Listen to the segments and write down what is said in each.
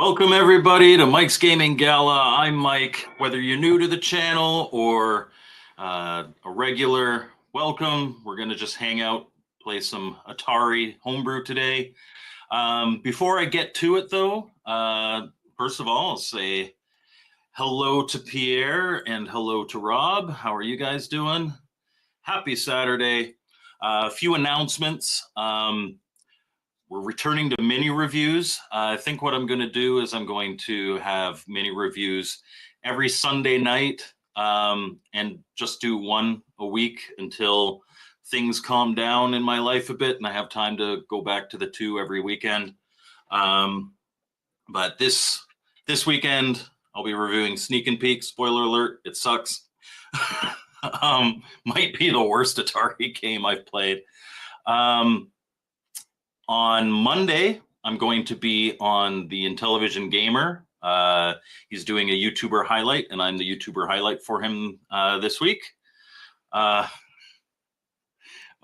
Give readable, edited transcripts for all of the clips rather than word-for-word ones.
Welcome everybody to Mike's Gaming Gala. I'm Mike. Whether you're new to the channel or a regular, welcome. We're gonna just hang out, play some Atari homebrew today. Before I get to it though, first of all, I'll say hello to Pierre and hello to Rob. How are you guys doing? Happy Saturday. A few announcements. We're returning to mini reviews. I think what I'm going to do is I'm going to have mini reviews every Sunday night and just do one a week until things calm down in my life a bit and I have time to go back to the two every weekend. But this weekend, I'll be reviewing Sneak and Peek. Spoiler alert, it sucks. Might be the worst Atari game I've played. On Monday, I'm going to be on the Intellivision Gamer. He's doing a YouTuber highlight, and I'm the YouTuber highlight for him this week.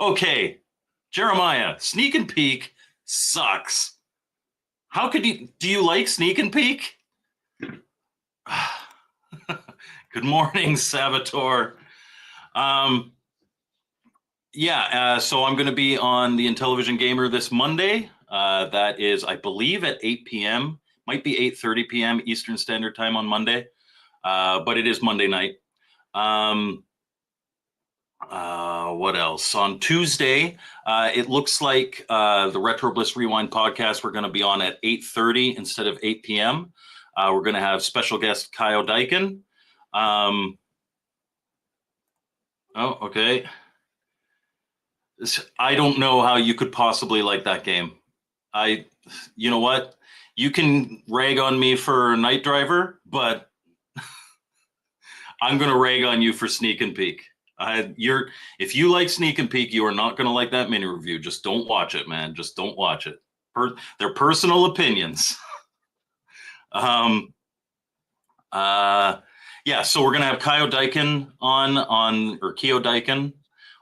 Okay, Jeremiah, Sneak and Peek sucks. How could you, do you like Sneak and Peek? Good morning, Saboteur. So I'm going to be on the Intellivision Gamer this Monday. That is, I believe, at 8 p.m. Might be 8:30 p.m. Eastern Standard Time on Monday, but it is Monday night. What else? On Tuesday, it looks like the Retro Bliss Rewind podcast, we're going to be on at 8:30 instead of 8 p.m. We're going to have special guest Kyle Dyken. Okay. I don't know how you could possibly like that game. You know what? You can rag on me for Night Driver, but I'm going to rag on you for Sneak and Peek. If you like Sneak and Peek, you are not going to like that mini review. Just don't watch it, man. Just don't watch it. They're personal opinions. So we're going to have Kyo Dyken Kyo Dyken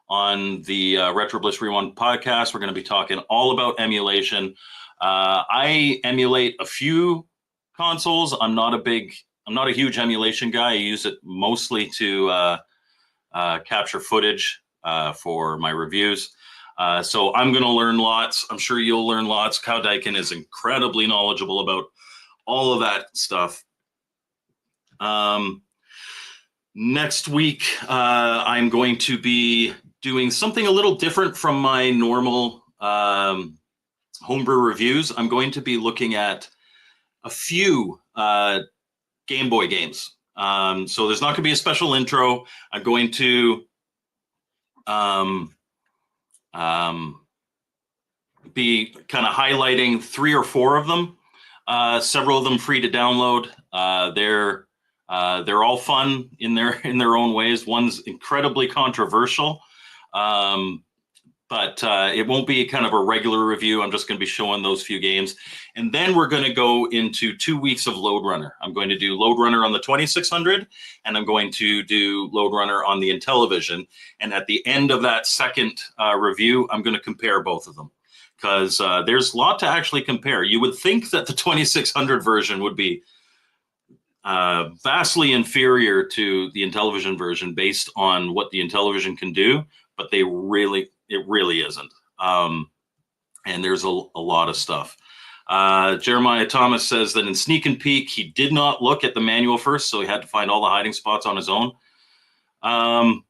on the Retro Bliss Rewind podcast. We're going to be talking all about emulation. I emulate a few consoles. I'm not a huge emulation guy. I use it mostly to capture footage for my reviews. So I'm going to learn lots. I'm sure you'll learn lots. Kyo Dyken is incredibly knowledgeable about all of that stuff. Next week, I'm going to be doing something a little different from my normal homebrew reviews. I'm going to be looking at a few Game Boy games. So there's not going to be a special intro. I'm going to be kind of highlighting 3 or 4 of them. Several of them free to download. They're all fun in their own ways. One's incredibly controversial, but it won't be kind of a regular review. I'm just going to be showing those few games. And then we're going to go into 2 weeks of Lode Runner. I'm going to do Lode Runner on the 2600, and I'm going to do Lode Runner on the Intellivision. And at the end of that second review, I'm going to compare both of them, because there's a lot to actually compare. You would think that the 2600 version would be vastly inferior to the Intellivision version based on what the Intellivision can do, but it really isn't. And there's a lot of stuff. Jeremiah Thomas says that in Sneak and Peek, he did not look at the manual first, so he had to find all the hiding spots on his own. I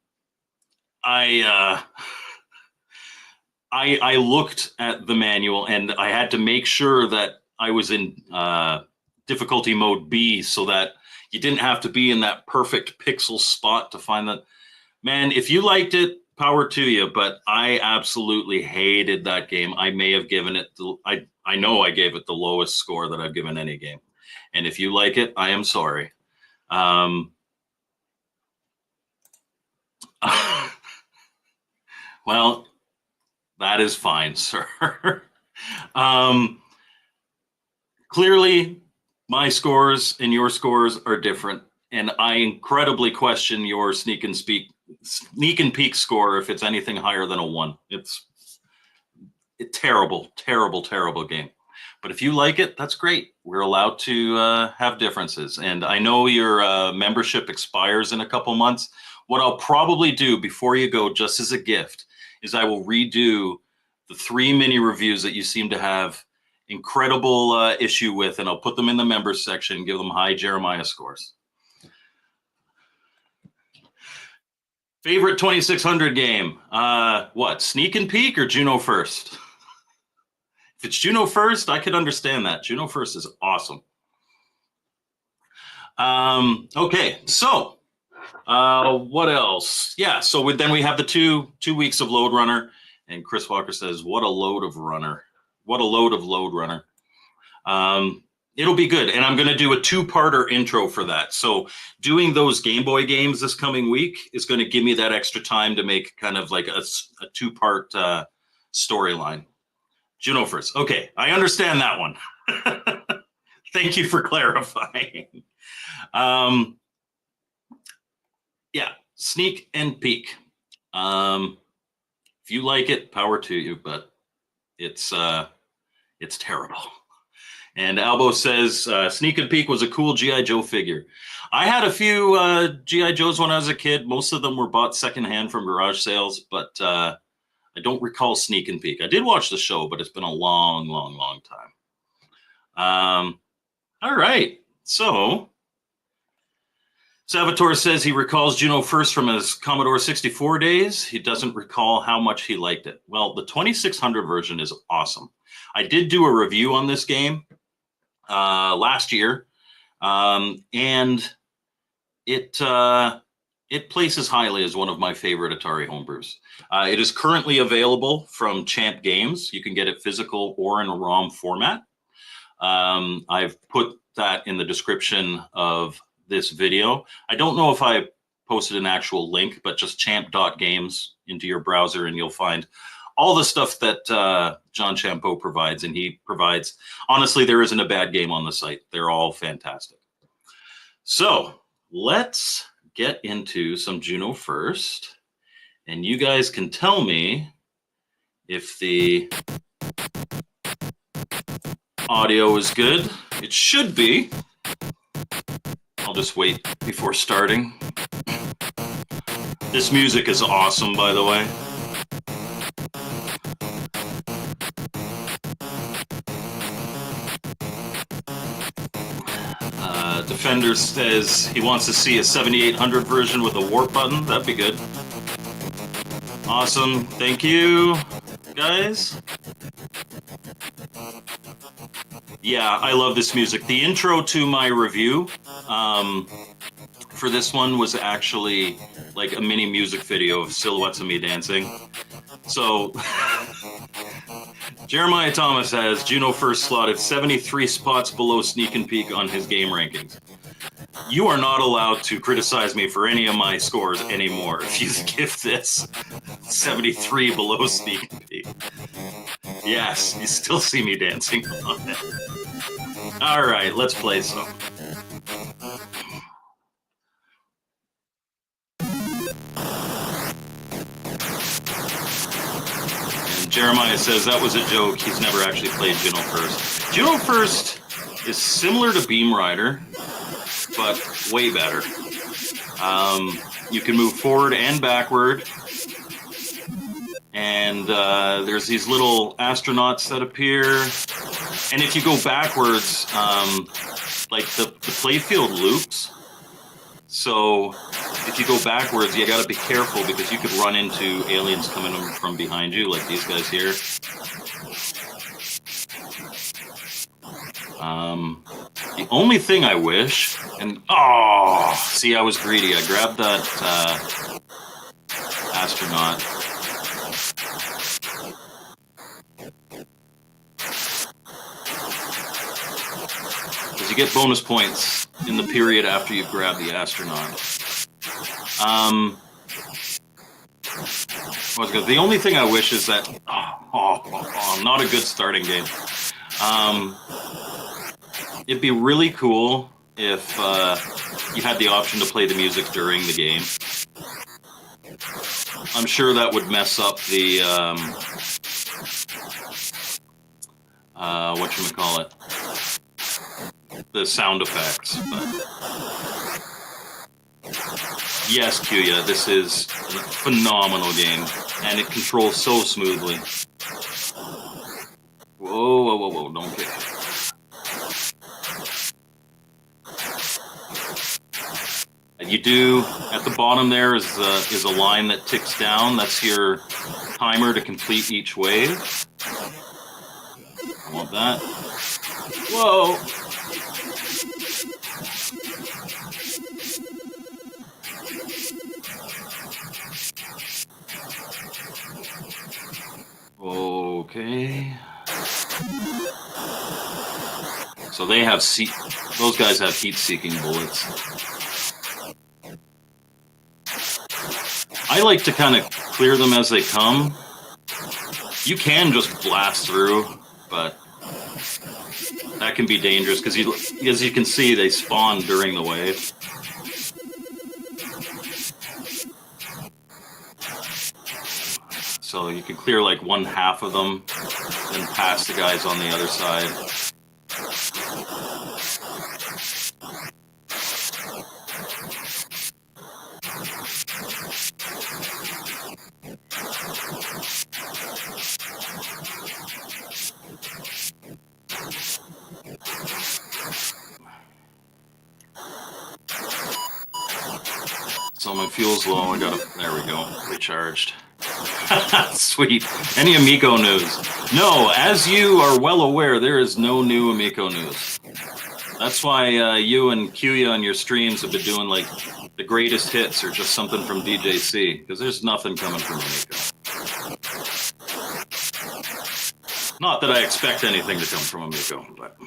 looked at the manual and I had to make sure that I was in difficulty mode B so that you didn't have to be in that perfect pixel spot to find that. Man, if you liked it, power to you, but I absolutely hated that game. I may have given it, I know I gave it the lowest score that I've given any game. And if you like it, I am sorry. Well, that is fine, sir. Clearly, my scores and your scores are different, and I incredibly question your Sneak and Peek score if it's anything higher than a 1. It's a terrible, terrible, terrible game. But if you like it, that's great. We're allowed to have differences. And I know your membership expires in a couple months. What I'll probably do before you go, just as a gift, is I will redo the 3 mini reviews that you seem to have incredible issue with, and I'll put them in the members section, give them high Jeremiah scores. Favorite 2600 game? What, Sneak and Peek or Juno First? If it's Juno First, I could understand that. Juno First is awesome. Okay, so what else? Yeah, so then we have the two weeks of Load Runner, and Chris Walker says, "What a load of runner! What a load of Load Runner!" It'll be good, and I'm going to do a 2-parter intro for that. So doing those Game Boy games this coming week is going to give me that extra time to make kind of like a 2-part storyline. Juno First. Okay, I understand that one. Thank you for clarifying. Yeah, Sneak and Peek. If you like it, power to you, but it's terrible. And Albo says, Sneak and Peek was a cool G.I. Joe figure. I had a few G.I. Joes when I was a kid. Most of them were bought secondhand from garage sales, but I don't recall Sneak and Peek. I did watch the show, but it's been a long, long, long time. All right. So Salvatore says he recalls Juno First from his Commodore 64 days. He doesn't recall how much he liked it. Well, the 2600 version is awesome. I did do a review on this game last year, and it places highly as one of my favorite Atari homebrews. It is currently available from Champ Games. You can get it physical or in a ROM format. I've put that in the description of this video. I don't know if I posted an actual link, but just champ.games into your browser and you'll find all the stuff that John Champeau provides, and he provides. Honestly, there isn't a bad game on the site. They're all fantastic. So let's get into some Juno First, and you guys can tell me if the audio is good. It should be. I'll just wait before starting. This music is awesome, by the way. Defender says he wants to see a 7800 version with a warp button. That'd be good. Awesome. Thank you, guys. Yeah, I love this music. The intro to my review for this one was actually like a mini music video of silhouettes of me dancing. So Jeremiah Thomas has Juno First slotted 73 spots below Sneak and Peek on his game rankings. You are not allowed to criticize me for any of my scores anymore if you give this 73 below Sneak and Peek. Yes, you still see me dancing on it. All right, let's play some. And Jeremiah says that was a joke. He's never actually played Juno First. Juno First is similar to Beam Rider, but way better. You can move forward and backward. And there's these little astronauts that appear. And if you go backwards, like the playfield loops. So if you go backwards, you got to be careful because you could run into aliens coming from behind you, like these guys here. The only thing I wish, and see, I was greedy. I grabbed that astronaut. Because you get bonus points in the period after you grab the astronaut. The only thing I wish is that not a good starting game. It'd be really cool if you had the option to play the music during the game. I'm sure that would mess up whatchamacallit, the sound effects. But yes, Kuya, this is a phenomenal game, and it controls so smoothly. Whoa, whoa, whoa, whoa, don't get hit. You do, at the bottom there is a line that ticks down. That's your timer to complete each wave. I want that. Whoa! Okay. So they have those guys have heat-seeking bullets. I like to kind of clear them as they come. You can just blast through, but that can be dangerous because as you can see, they spawn during the wave. So you can clear like 1/2 of them, then pass the guys on the other side. So my fuel's low. I gotta. There we go. Recharged. Sweet. Any Amico news? No, as you are well aware, there is no new Amico news. That's why you and Kuya on your streams have been doing like the greatest hits or just something from DJC, because there's nothing coming from Amico. Not that I expect anything to come from Amico, but.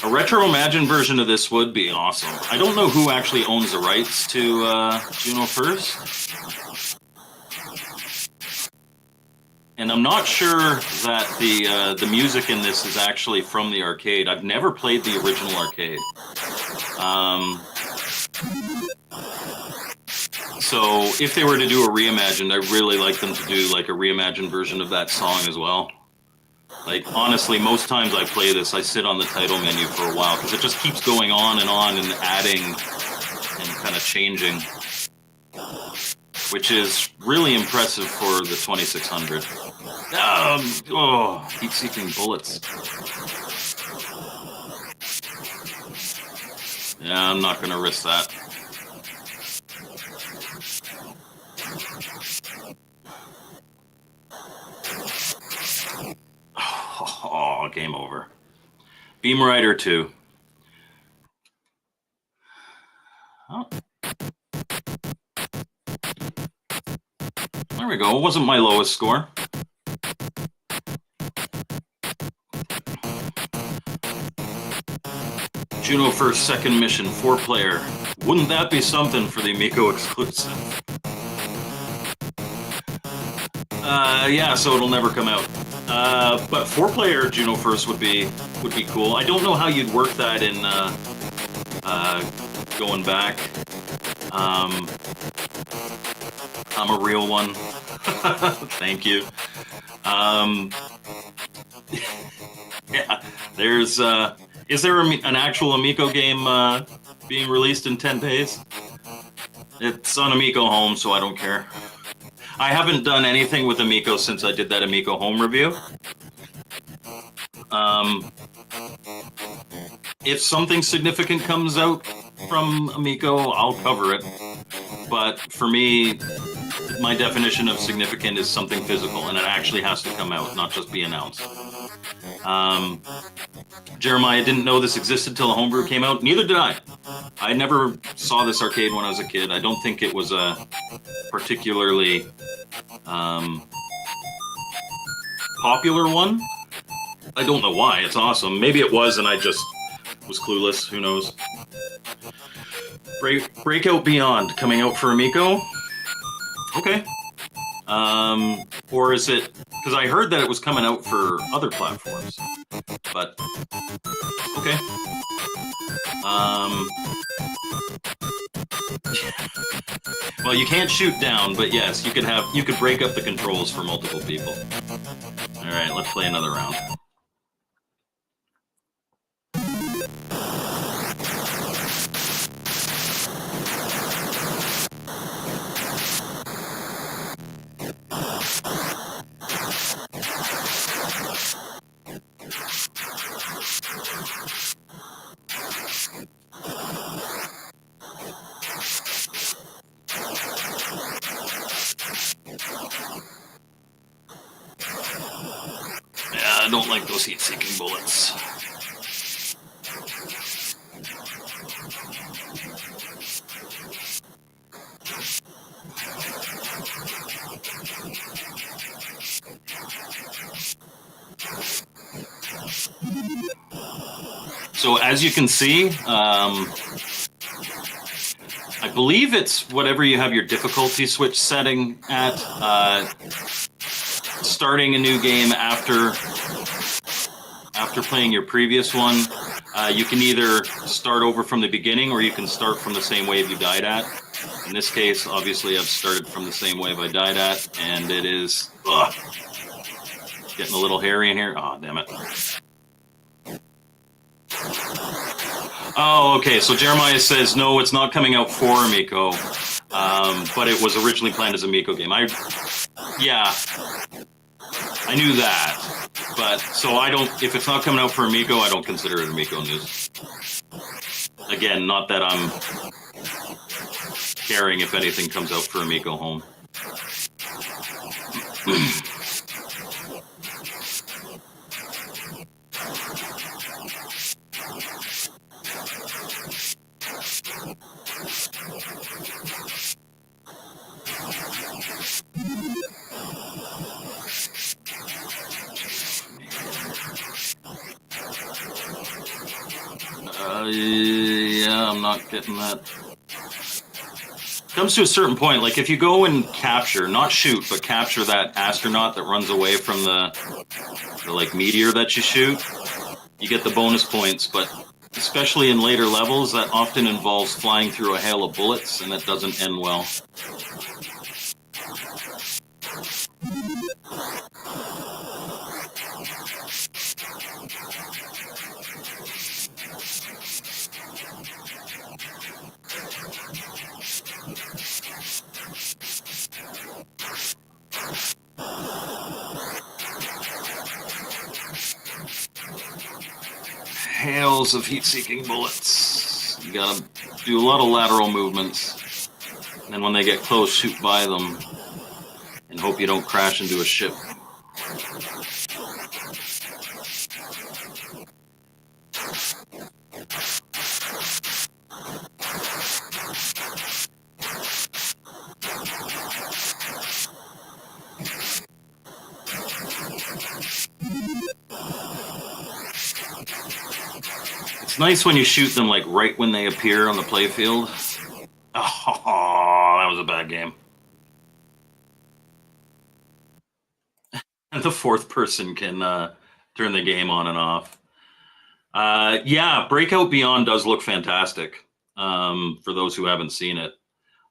A Retro Imagine version of this would be awesome. I don't know who actually owns the rights to Juno First. And I'm not sure that the music in this is actually from the arcade. I've never played the original arcade. So if they were to do a reimagined, I'd really like them to do like a reimagined version of that song as well. Like, honestly, most times I play this, I sit on the title menu for a while because it just keeps going on and adding and kind of changing, which is really impressive for the 2600. Oh, heat-seeking bullets. Yeah, I'm not going to risk that. Oh, game over. Beam Rider 2. Oh. There we go. It wasn't my lowest score. Juno First second mission, 4-player. Wouldn't that be something for the Amico exclusive? Yeah, so it'll never come out. But 4-player Juno First would be cool. I don't know how you'd work that in going back. I'm a real one. Thank you. Yeah, there's is there an actual Amico game being released in 10 days? It's on Amico Home, so I don't care. I haven't done anything with Amico since I did that Amico Home review. If something significant comes out from Amico, I'll cover it. But for me, my definition of significant is something physical, and it actually has to come out, not just be announced. Jeremiah didn't know this existed till the homebrew came out. Neither did I. I never saw this arcade when I was a kid. I don't think it was a particularly popular one. I don't know why. It's awesome. Maybe it was, and I just was clueless. Who knows? Breakout Beyond coming out for Amico. Okay. Or is it? Because I heard that it was coming out for other platforms. But okay. Well, you can't shoot down, but yes, you could break up the controls for multiple people. All right, let's play another round. Yeah, I don't like those heat-seeking bullets. So as you can see, I believe it's whatever you have your difficulty switch setting at. Starting a new game after playing your previous one, you can either start over from the beginning or you can start from the same wave you died at. In this case, obviously, I've started from the same wave I died at, and it is getting a little hairy in here. Oh, damn it. Oh, okay, so Jeremiah says, no, it's not coming out for Amico, but it was originally planned as a Amico game. Yeah, I knew that, but so if it's not coming out for Amico, I don't consider it Amico news. Again, not that I'm caring if anything comes out for Amico home. Yeah, I'm not getting that. Comes to a certain point, like if you go and capture, not shoot, but capture that astronaut that runs away from the like meteor that you shoot, you get the bonus points, but especially in later levels, that often involves flying through a hail of bullets, and that doesn't end well. Hails of heat-seeking bullets. You gotta do a lot of lateral movements, and then when they get close, shoot by them and hope you don't crash into a ship. It's nice when you shoot them like right when they appear on the playfield. Oh, that was a bad game. And the fourth person can turn the game on and off. Yeah, Breakout Beyond does look fantastic. For those who haven't seen it,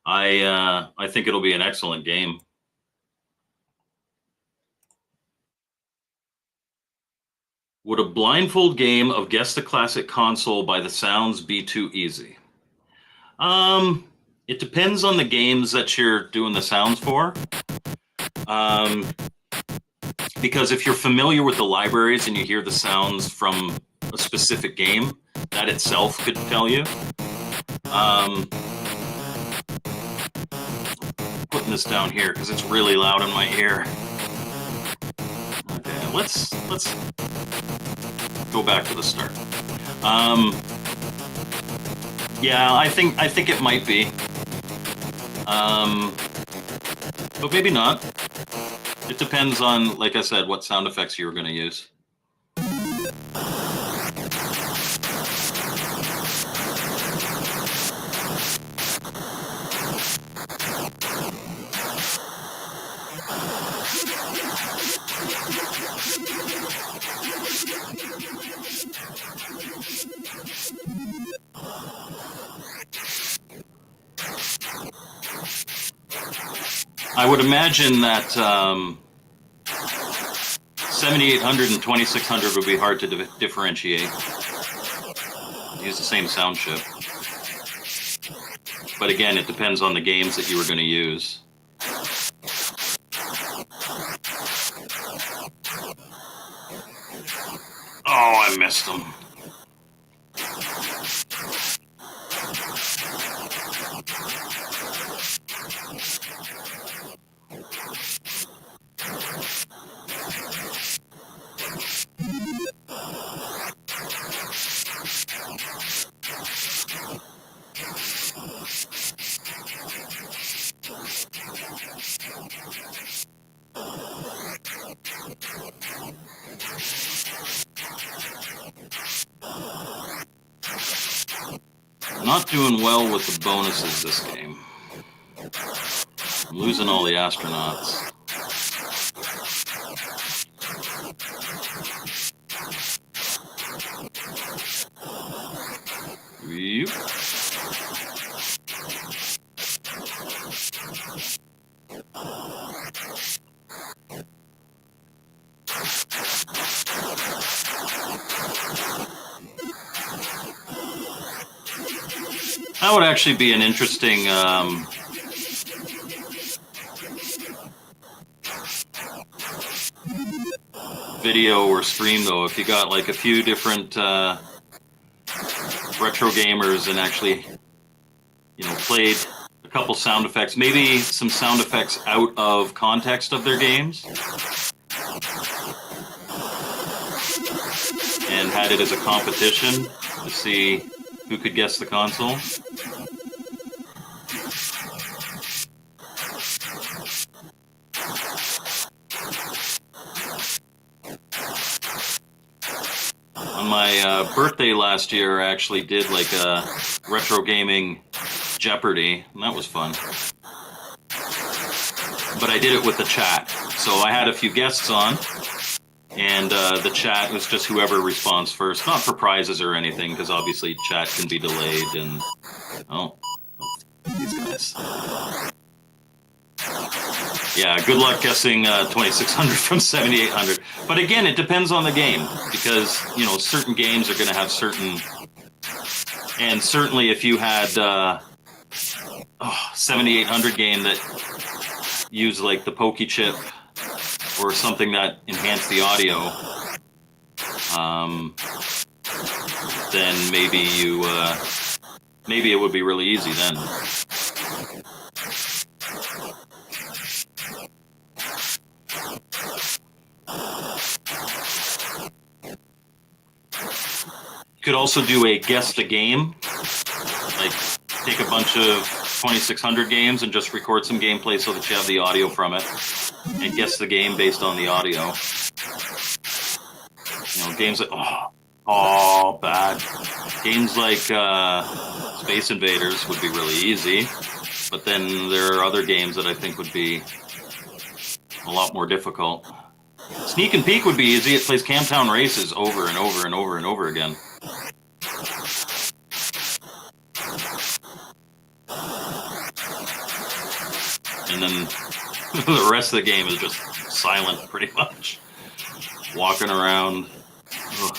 I think it'll be an excellent game. Would a blindfold game of Guess the Classic Console by the sounds be too easy? It depends on the games that you're doing the sounds for. Because if you're familiar with the libraries and you hear the sounds from a specific game, that itself could tell you. Putting this down here because it's really loud in my ear. Okay, let's go back to the start. Yeah, I think it might be. But maybe not. It depends on, like I said, what sound effects you were going to use. I would imagine that 7800 and 2600 would be hard to differentiate. Use the same sound chip. But again, it depends on the games that you were going to use. Oh, I missed them. Not doing well with the bonuses this game. I'm losing all the astronauts. Yep. That would actually be an interesting video or stream, though, if you got like a few different retro gamers and actually, you know, played a couple sound effects, maybe some sound effects out of context of their games, and had it as a competition to see who could guess the console. On my birthday last year, I actually did like a retro gaming Jeopardy, and that was fun. But I did it with the chat, so I had a few guests on, and the chat was just whoever responds first, not for prizes or anything, because obviously chat can be delayed, and oh, these guys. Yeah, good luck guessing 2600 from 7800. But again, it depends on the game, because, you know, certain games are going to have certain, and certainly if you had 7800 game that used like the Pokey chip or something that enhanced the audio, then maybe you maybe it would be really easy then. Could also do a guess the game, like take a bunch of 2600 games and just record some gameplay so that you have the audio from it, and guess the game based on the audio. You know, games like bad. Games like Space Invaders would be really easy, but then there are other games that I think would be a lot more difficult. Sneak and Peek would be easy. It plays Camptown Races over and over and over and over again. And then the rest of the game is just silent, pretty much. Walking around. Ugh.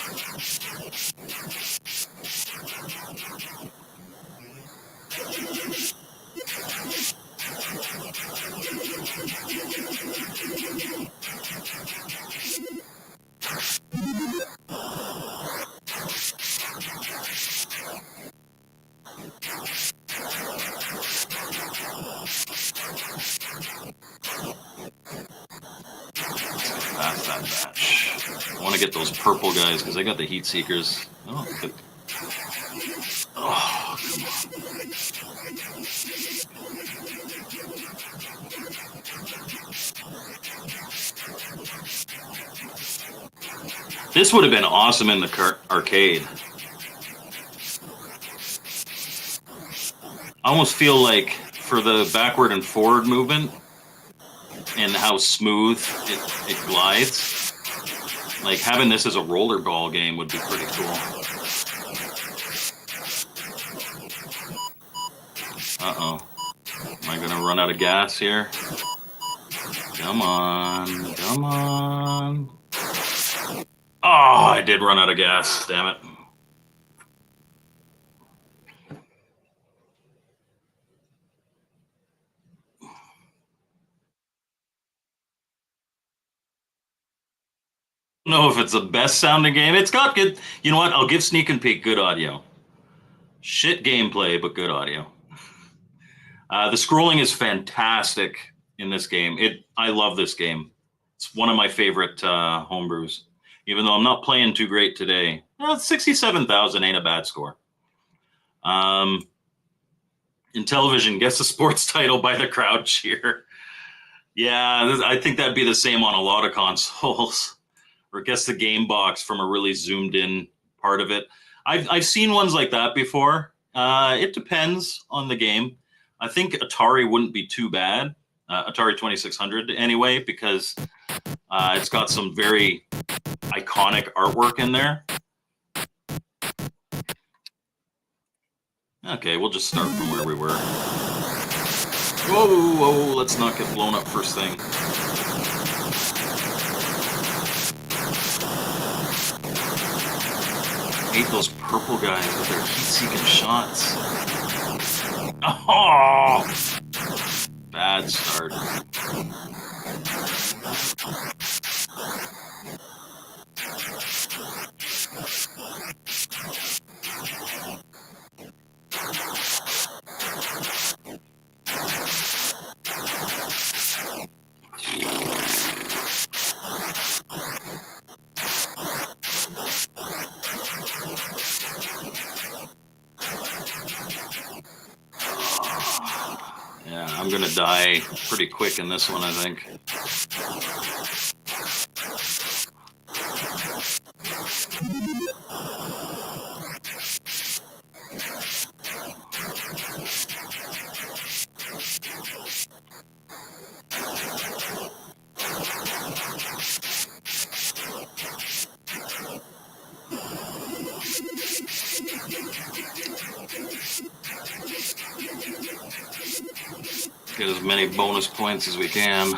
Past that match. I want to get those purple guys because I got the heat seekers. Oh, good. Oh, come on. This would have been awesome in the arcade. I almost feel like for the backward and forward movement and how smooth it glides, like having this as a rollerball game would be pretty cool. Uh-oh. Am I going to run out of gas here? Come on, come on. Oh, I did run out of gas, damn it. I don't know if it's the best sounding game. It's got good, you know what? I'll give Sneak and Peek good audio. Shit gameplay, but good audio. The scrolling is fantastic in this game. I love this game. It's one of my favorite homebrews. Even though I'm not playing too great today. 67,000 ain't a bad score. In television, guess the sports title by the crowd cheer. Yeah, I think that'd be the same on a lot of consoles. Or guess the game box from a really zoomed in part of it. I've seen ones like that before. It depends on the game. I think Atari wouldn't be too bad. Atari 2600 anyway, because it's got some very iconic artwork in there. Okay, we'll just start from where we were. Whoa, whoa, let's not get blown up first thing. I hate those purple guys with their heat-seeking shots. Oh! Bad start. Yeah, I'm gonna die pretty quick in this one, I think. Get as many bonus points as we can.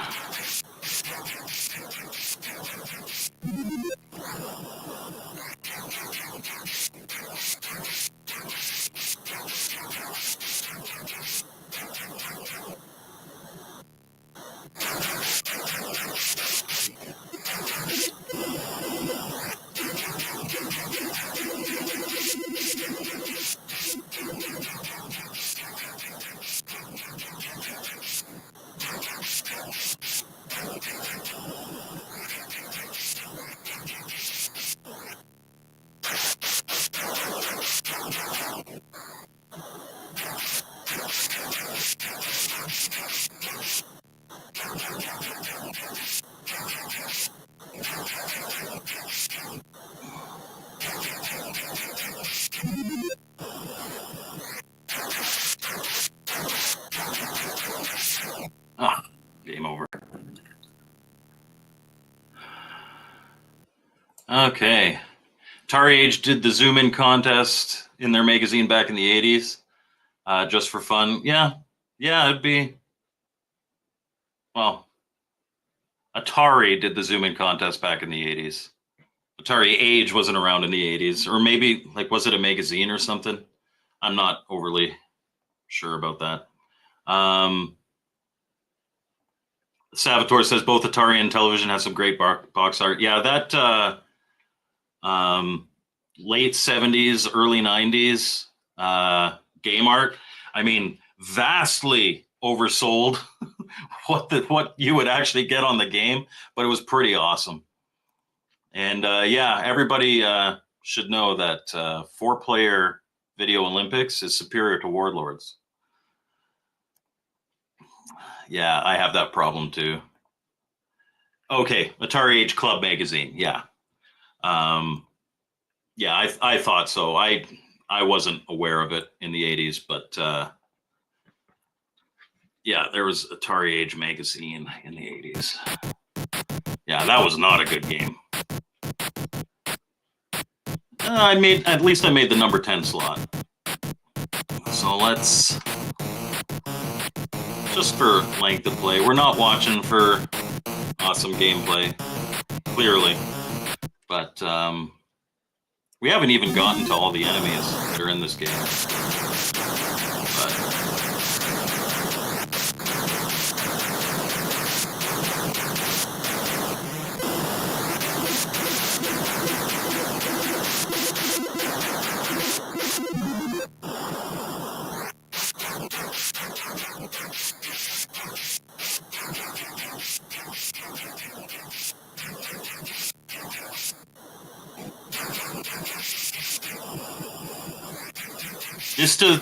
Ah, game over. Okay. Atari Age did the zoom in contest in their magazine back in the 80s, just for fun. Yeah, it'd be, well, Atari did the zoom in contest back in the 80s. Atari Age wasn't around in the 80s, or maybe, like, was it a magazine or something? I'm not overly sure about that. Salvatore says both Atari and television have some great box art. Yeah, that late 70s, early 90s game art, I mean, vastly oversold what you would actually get on the game, but it was pretty awesome. And yeah, everybody should know that 4-player Video Olympics is superior to Warlords. Yeah, I have that problem too. Okay, Atari Age Club magazine. Yeah, yeah, I thought so. I wasn't aware of it in the 80s, but yeah, there was Atari Age magazine in the 80s. Yeah, that was not a good game. I made the number 10 slot. So let's, just for length of play, we're not watching for awesome gameplay, clearly. But we haven't even gotten to all the enemies that are in this game. But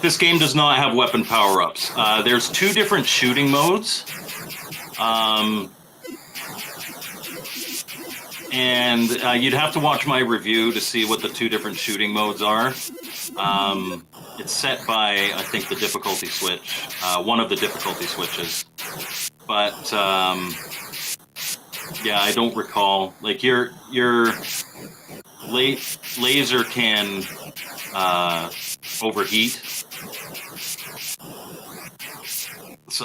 this game does not have weapon power-ups. There's 2 different shooting modes. And you'd have to watch my review to see what the 2 different shooting modes are. It's set by, I think, the difficulty switch, one of the difficulty switches. But yeah, I don't recall. Like your laser can overheat. So,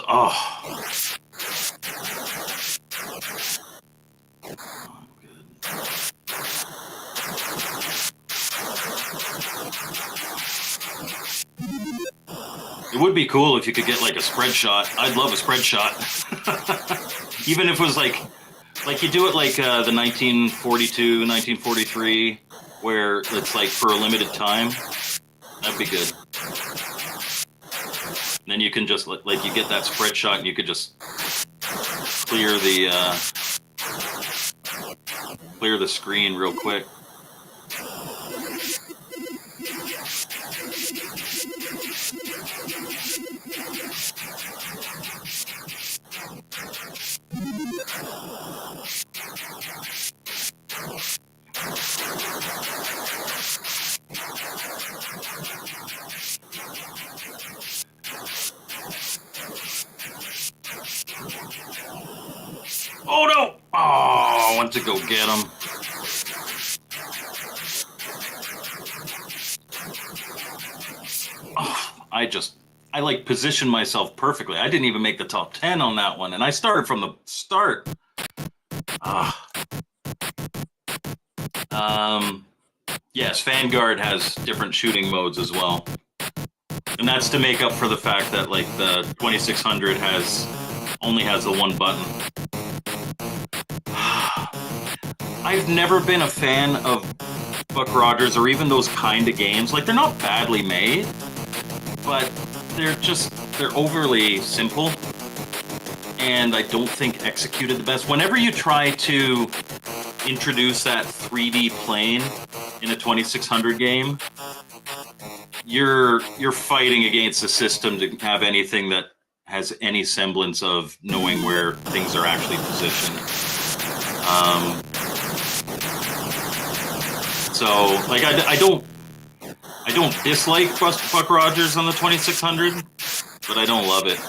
it would be cool if you could get like a spread shot. I'd love a spread shot. Even if it was like you do it like the 1942, 1943, where it's like for a limited time. That'd be good. And then you can just like you get that spread shot and you could just clear the screen real quick. Oh no! Oh, I went to go get him. Oh, I like positioned myself perfectly. I didn't even make the top 10 on that one, and I started from the start. Yes, Vanguard has different shooting modes as well. And that's to make up for the fact that like the 2600 only has the one button. I've never been a fan of Buck Rogers or even those kind of games. Like, they're not badly made, but they're overly simple, and I don't think executed the best. Whenever you try to introduce that 3D plane in a 2600 game, you're fighting against the system to have anything that has any semblance of knowing where things are actually positioned. So, like, I don't dislike Buck Rogers on the 2600, but I don't love it.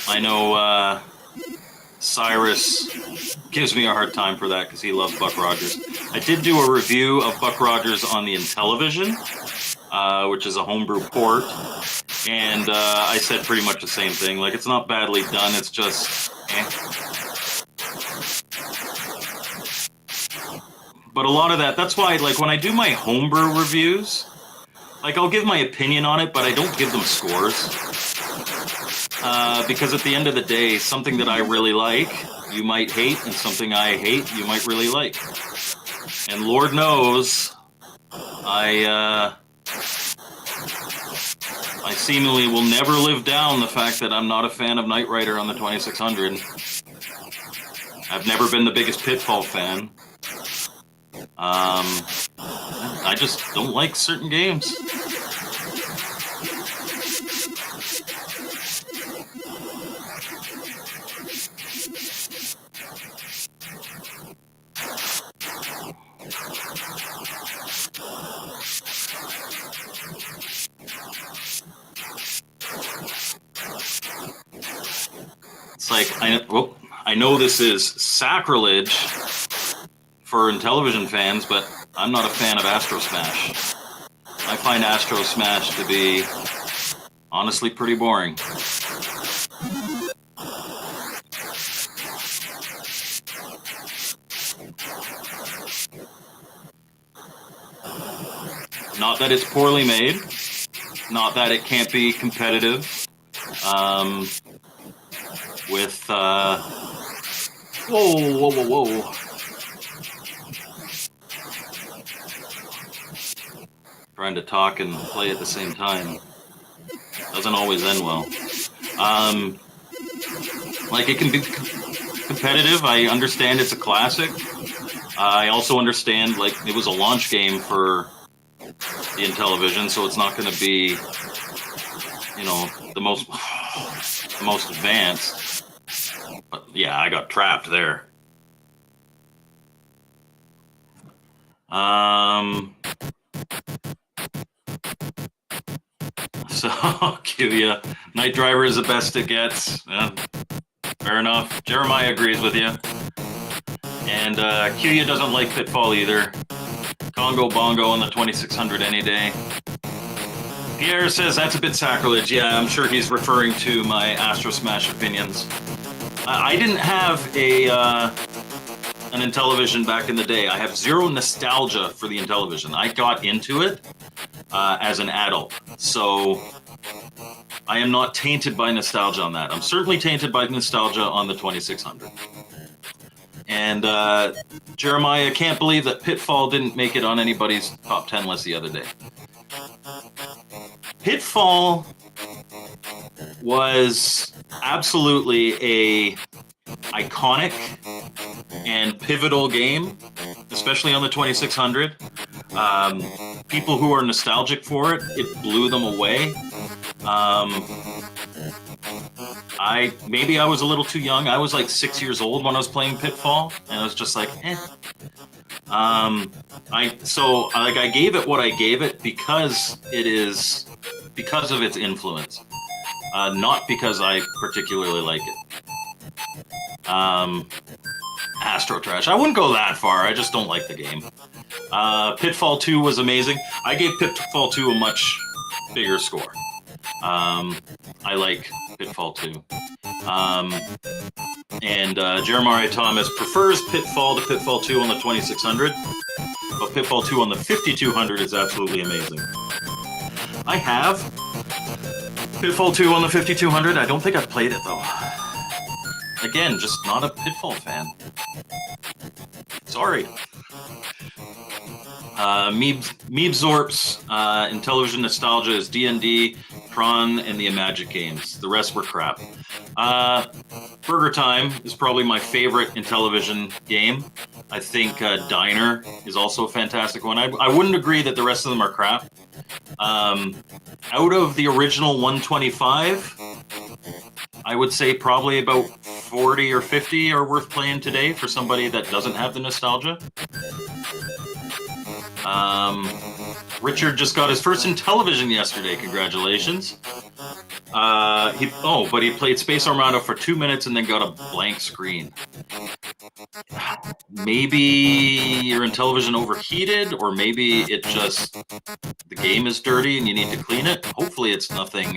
I know Cyrus gives me a hard time for that because he loves Buck Rogers. I did do a review of Buck Rogers on the Intellivision, which is a homebrew port, and I said pretty much the same thing. Like, it's not badly done, it's just But a lot of that's why, like, when I do my homebrew reviews, like, I'll give my opinion on it, but I don't give them scores. Because at the end of the day, something that I really like, you might hate, and something I hate, you might really like. And Lord knows, I seemingly will never live down the fact that I'm not a fan of Knight Rider on the 2600. I've never been the biggest Pitfall fan. I just don't like certain games. It's like, I know this is sacrilege for Intellivision fans, but I'm not a fan of Astro Smash. I find Astro Smash to be honestly pretty boring. Not that it's poorly made, not that it can't be competitive. With whoa. Trying to talk and play at the same time doesn't always end well. Like, it can be competitive. I understand it's a classic. I also understand, like, it was a launch game for the Intellivision, so it's not going to be, you know, the most advanced. But yeah, I got trapped there. So, Kiwia, Night Driver is the best it gets. Fair enough. Jeremiah agrees with you. And Kiwia doesn't like Pitfall either. Congo Bongo on the 2600 any day. Pierre says that's a bit sacrilege. Yeah, I'm sure he's referring to my Astro Smash opinions. I didn't have an Intellivision back in the day. I have zero nostalgia for the Intellivision. I got into it as an adult, so I am not tainted by nostalgia on that. I'm certainly tainted by nostalgia on the 2600. And Jeremiah can't believe that Pitfall didn't make it on anybody's top 10 list the other day. Pitfall was absolutely a iconic and pivotal game, especially on the 2600. People who are nostalgic for it, it blew them away. Maybe I was a little too young. I was like 6 years old when I was playing Pitfall, and I was just like, eh. I gave it what I gave it because of its influence, not because I particularly like it. Astro Trash. I wouldn't go that far. I just don't like the game. Pitfall 2 was amazing. I gave Pitfall 2 a much bigger score. I like Pitfall 2. And Jeremiah Thomas prefers Pitfall to Pitfall 2 on the 2600, but Pitfall 2 on the 5200 is absolutely amazing. I have Pitfall 2 on the 5200. I don't think I've played it, though. Again, just not a Pitfall fan. Sorry. Meebzorp's Intellivision nostalgia is D&D, Tron, and the Imagic games. The rest were crap. Burger Time is probably my favorite Intellivision game. I think Diner is also a fantastic one. I wouldn't agree that the rest of them are crap. Out of the original 125, I would say probably about 40 or 50 are worth playing today for somebody that doesn't have the nostalgia. Richard just got his first Intellivision yesterday. Congratulations. But he played Space Armada for 2 minutes and then got a blank screen. Maybe your Intellivision overheated, or maybe the game is dirty and you need to clean it. Hopefully it's nothing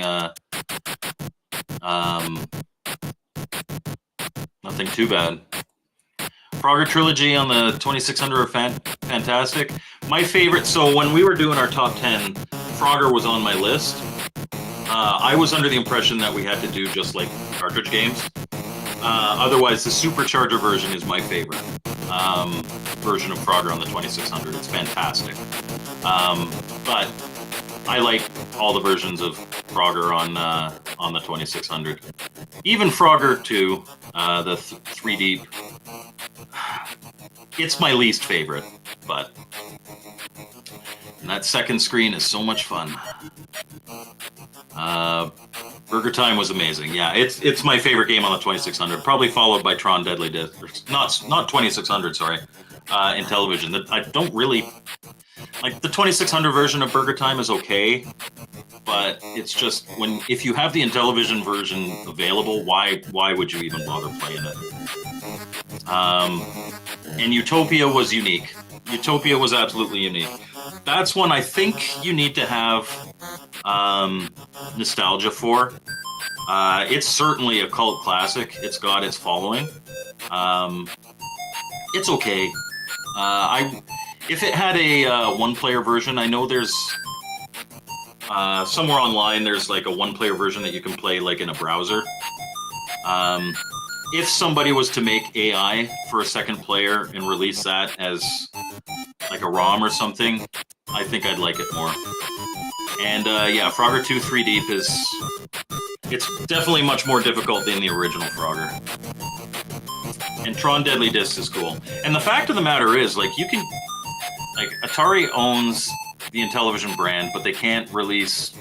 nothing too bad. Frogger Trilogy on the 2600 are fantastic. My favorite, so when we were doing our top 10, Frogger was on my list. I was under the impression that we had to do just like cartridge games. Otherwise, the Supercharger version is my favorite version of Frogger on the 2600. It's fantastic. But I like all the versions of Frogger on the 2600. Even Frogger 2, the 3D. It's my least favorite, but that second screen is so much fun. Burger Time was amazing. Yeah, it's my favorite game on the 2600, probably followed by Tron Deadly Disc. Not 2600, sorry. Intellivision. I don't really like the 2600 version of Burger Time is okay, but it's just if you have the Intellivision version available, why would you even bother playing it? And Utopia was unique. Utopia was absolutely unique. That's one I think you need to have nostalgia for. It's certainly a cult classic. It's got its following. It's okay. If it had a one-player version, I know there's somewhere online there's like a one-player version that you can play like in a browser. If somebody was to make AI for a second player and release that as like a ROM or something, I think I'd like it more. And yeah, Frogger 2 3 Deep it's definitely much more difficult than the original Frogger. And Tron Deadly Discs is cool. And the fact of the matter is, like, Atari owns the Intellivision brand, but they can't release,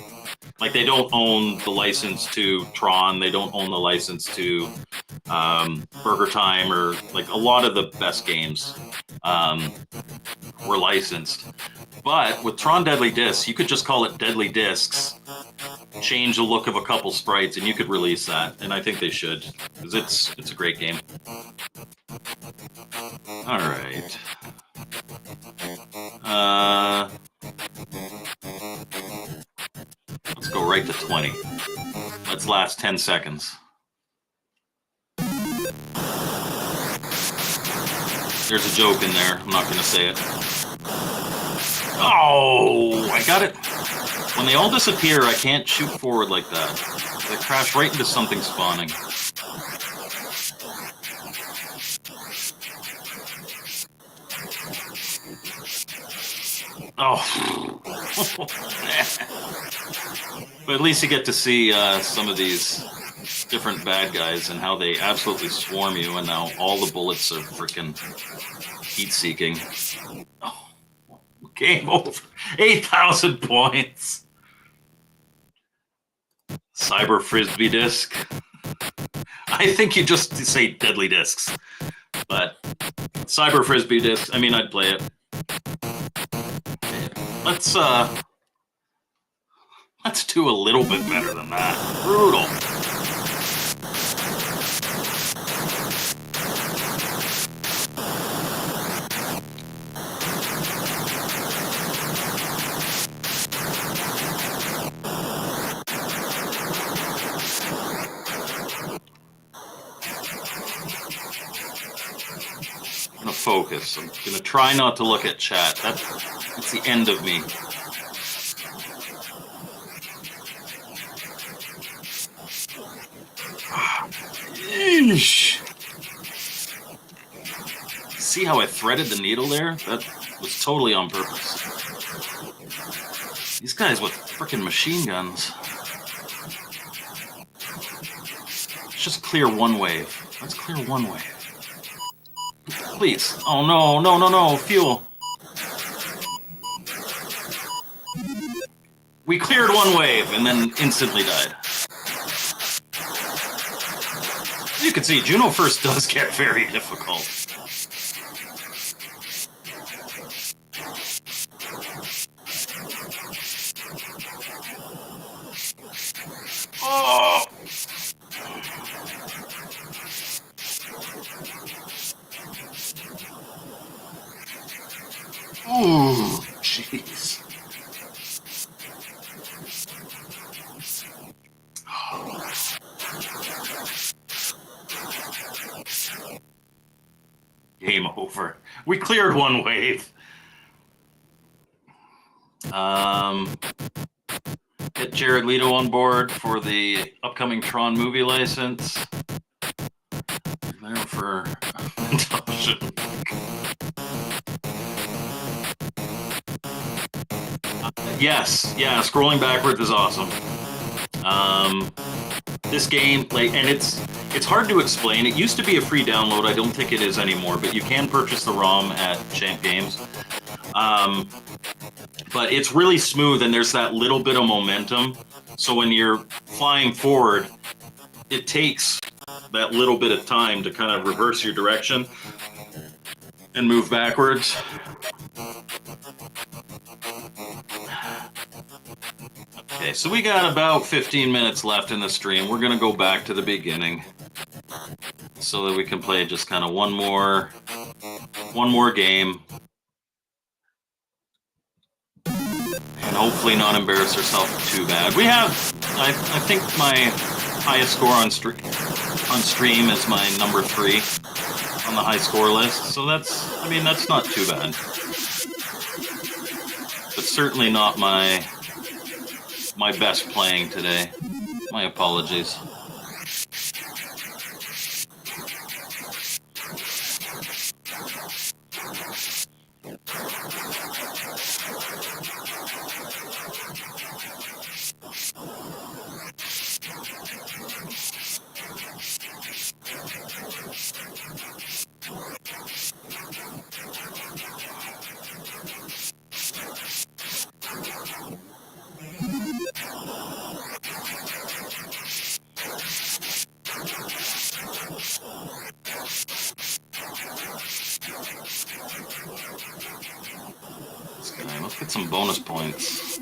like, they don't own the license to Tron, they don't own the license to Burger Time, or, like, a lot of the best games were licensed. But with Tron Deadly Discs, you could just call it Deadly Discs, change the look of a couple sprites, and you could release that. And I think they should, because it's a great game. All right. Let's go right to 20. Let's last 10 seconds. There's a joke in there. I'm not going to say it. Oh, I got it. When they all disappear, I can't shoot forward like that. They crash right into something spawning. Oh. But at least you get to see some of these different bad guys and how they absolutely swarm you, and now all the bullets are freaking heat-seeking. Oh. Game over. 8,000 points. Cyber Frisbee Disc. I think you just say Deadly Discs. But Cyber Frisbee Disc, I mean, I'd play it. Let's do a little bit better than that. Brutal. I'm gonna focus. I'm gonna try not to look at chat. That's the end of me. Eesh. See how I threaded the needle there? That was totally on purpose. These guys with frickin' machine guns. Let's just clear one wave. Let's clear one wave. Please. Oh no, no, no, no, fuel. We cleared one wave and then instantly died. As you can see, Juno First does get very difficult. Oh! Ooh, jeez. Game over. We cleared one wave. Get Jared Leto on board for the upcoming Tron movie license. There for yes, yeah, scrolling backwards is awesome. This game, like, and it's hard to explain. It used to be a free download. I don't think it is anymore, but you can purchase the ROM at Champ Games. But it's really smooth, and there's that little bit of momentum. So when you're flying forward, it takes that little bit of time to kind of reverse your direction and move backwards. Okay, so we got about 15 minutes left in the stream. We're going to go back to the beginning so that we can play just kind of one more game. and hopefully not embarrass herself too bad. We have, I think my highest score on stream is my number 3 on the high score list. So that's, I mean, that's not too bad. But certainly not my best playing today. My apologies. Let's get some bonus points.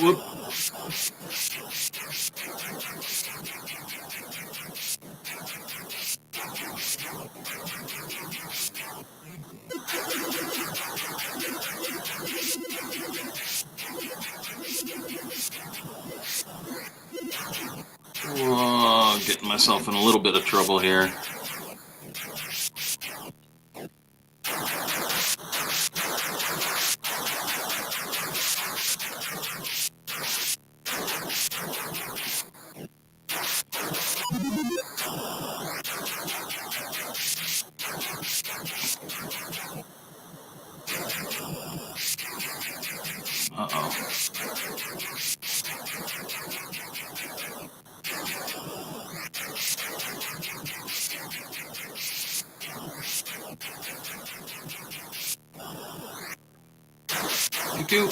Whoop. Whoa, getting myself in a little bit of trouble here. Uh-oh. You too.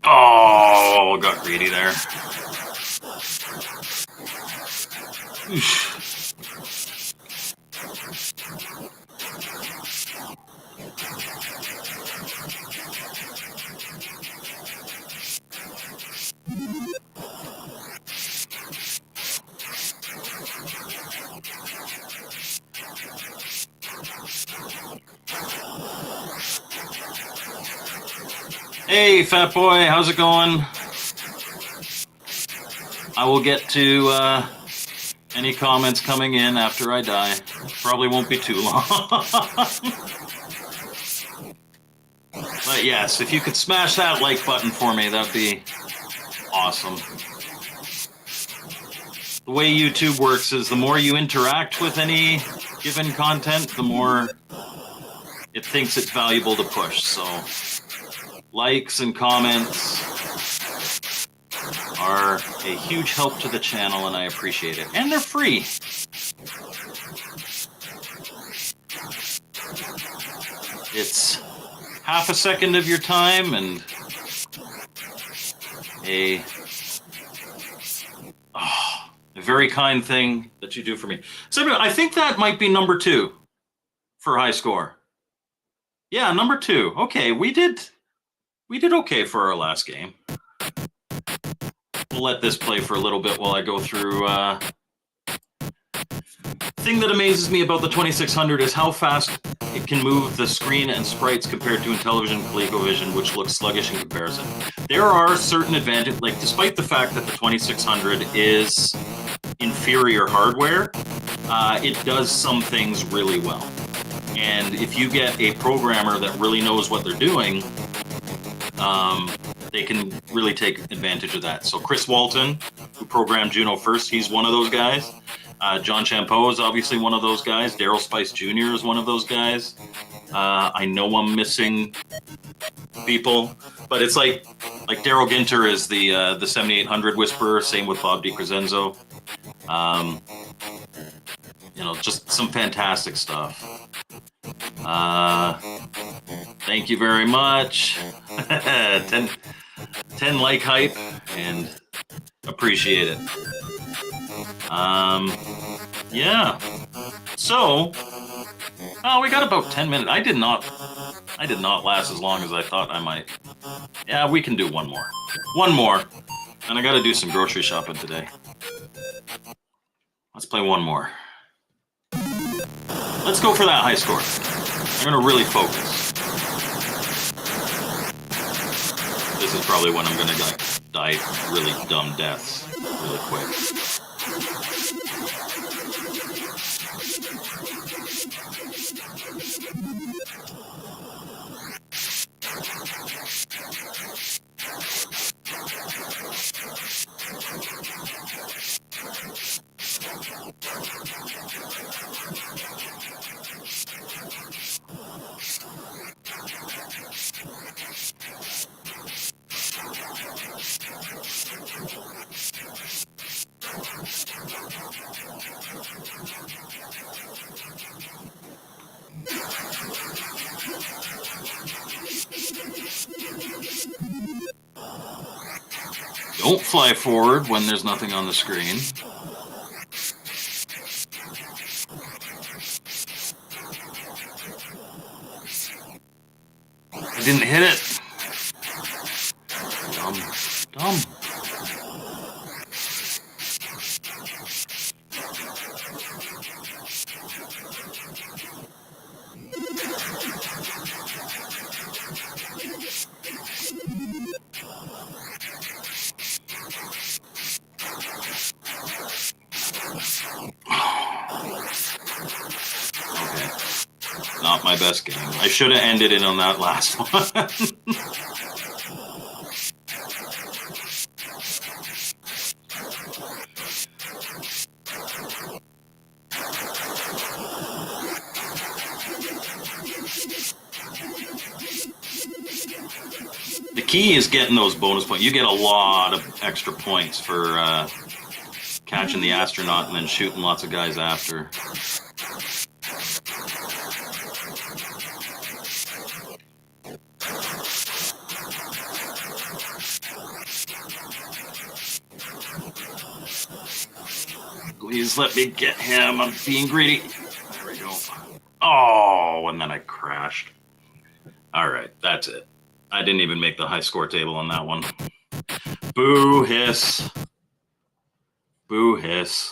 Oh, got greedy there. Oof. Hey, fat boy, how's it going? I will get to any comments coming in after I die. Probably won't be too long. But yes, if you could smash that like button for me, that'd be awesome. The way YouTube works is the more you interact with any given content, the more it thinks it's valuable to push. So likes and comments are a huge help to the channel, and I appreciate it. And they're free. It's half a second of your time and a very kind thing that you do for me. So I think that might be number 2 for high score. Yeah, number 2. Okay, we did okay for our last game. We'll let this play for a little bit while I go through. Thing that amazes me about the 2600 is how fast it can move the screen and sprites compared to Intellivision and ColecoVision, which looks sluggish in comparison. There are certain advantages, like despite the fact that the 2600 is inferior hardware, it does some things really well. And if you get a programmer that really knows what they're doing, they can really take advantage of that. So Chris Walton, who programmed Juno First, he's one of those guys. John Champeau is obviously one of those guys. Daryl Spice Jr. is one of those guys. I know I'm missing people, but it's like Daryl Ginter is the 7800 whisperer. Same with Bob DiCrescenzo. Just some fantastic stuff. Thank you very much. 10 like hype, and appreciate it. Yeah. So, we got about 10 minutes. I did not last as long as I thought I might. Yeah, we can do one more. One more. And I got to do some grocery shopping today. Let's play one more. Let's go for that high score. I'm going to really focus. This is probably when I'm going to die really dumb deaths really quick. Don't fly forward when there's nothing on the screen. I didn't hit it. Dumb. Not my best game. I should have ended it on that last one. The key is getting those bonus points. You get a lot of extra points for catching the astronaut and then shooting lots of guys after. Please let me get him. I'm being greedy. There we go. Oh, and then I crashed. All right, that's it. I didn't even make the high score table on that one. Boo hiss. Boo hiss.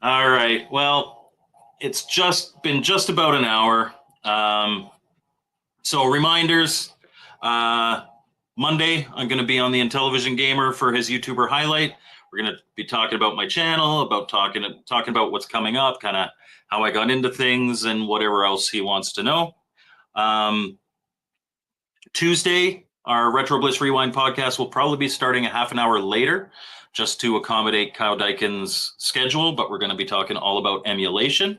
All right, well, it's been just about an hour. So reminders, Monday, I'm going to be on the Intellivision Gamer for his YouTuber highlight. We're going to be talking about my channel, about talking about what's coming up, kind of how I got into things and whatever else he wants to know. Tuesday, our Retro Bliss Rewind podcast will probably be starting a half an hour later, just to accommodate Kyle Dykin's schedule, but we're going to be talking all about emulation.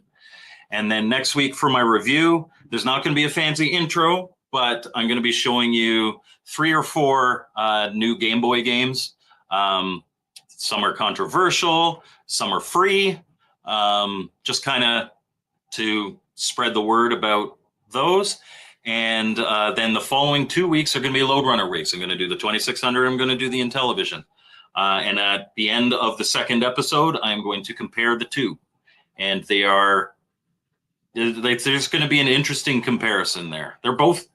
And then next week for my review, there's not going to be a fancy intro, but I'm going to be showing you 3 or 4 new Game Boy games. Some are controversial, some are free, just kind of to spread the word about those. And then the following 2 weeks are going to be load runner weeks. I'm going to do the 2600, I'm going to do the Intellivision. And at the end of the second episode, I'm going to compare the two. And there's going to be an interesting comparison there. They're both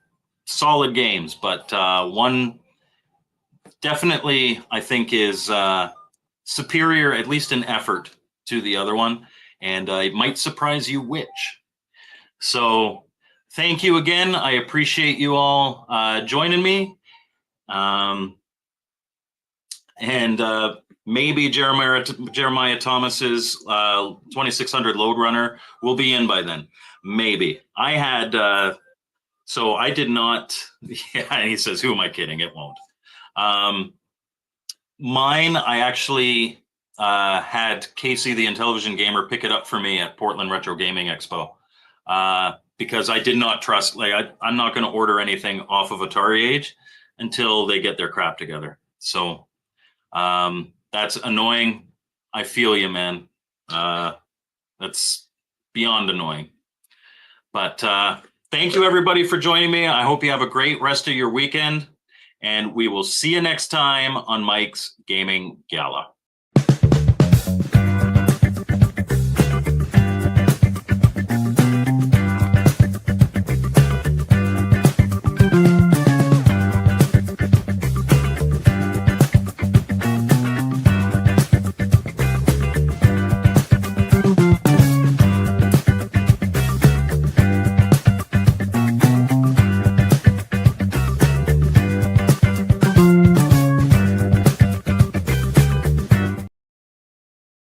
solid games, but one definitely I think is superior, at least in effort, to the other one. and it might surprise you which. So thank you again. I appreciate you all joining me. And maybe Jeremiah Thomas's 2600 load runner will be in by then. Maybe. I had, so I did not, yeah, and he says, who am I kidding? It won't. Mine, I actually had Casey, the Intellivision Gamer, pick it up for me at Portland Retro Gaming Expo because I did not trust, like, I'm not going to order anything off of Atari Age until they get their crap together. So that's annoying. I feel you, man. That's beyond annoying. But thank you, everybody, for joining me. I hope you have a great rest of your weekend. And we will see you next time on Mike's Gaming Gala.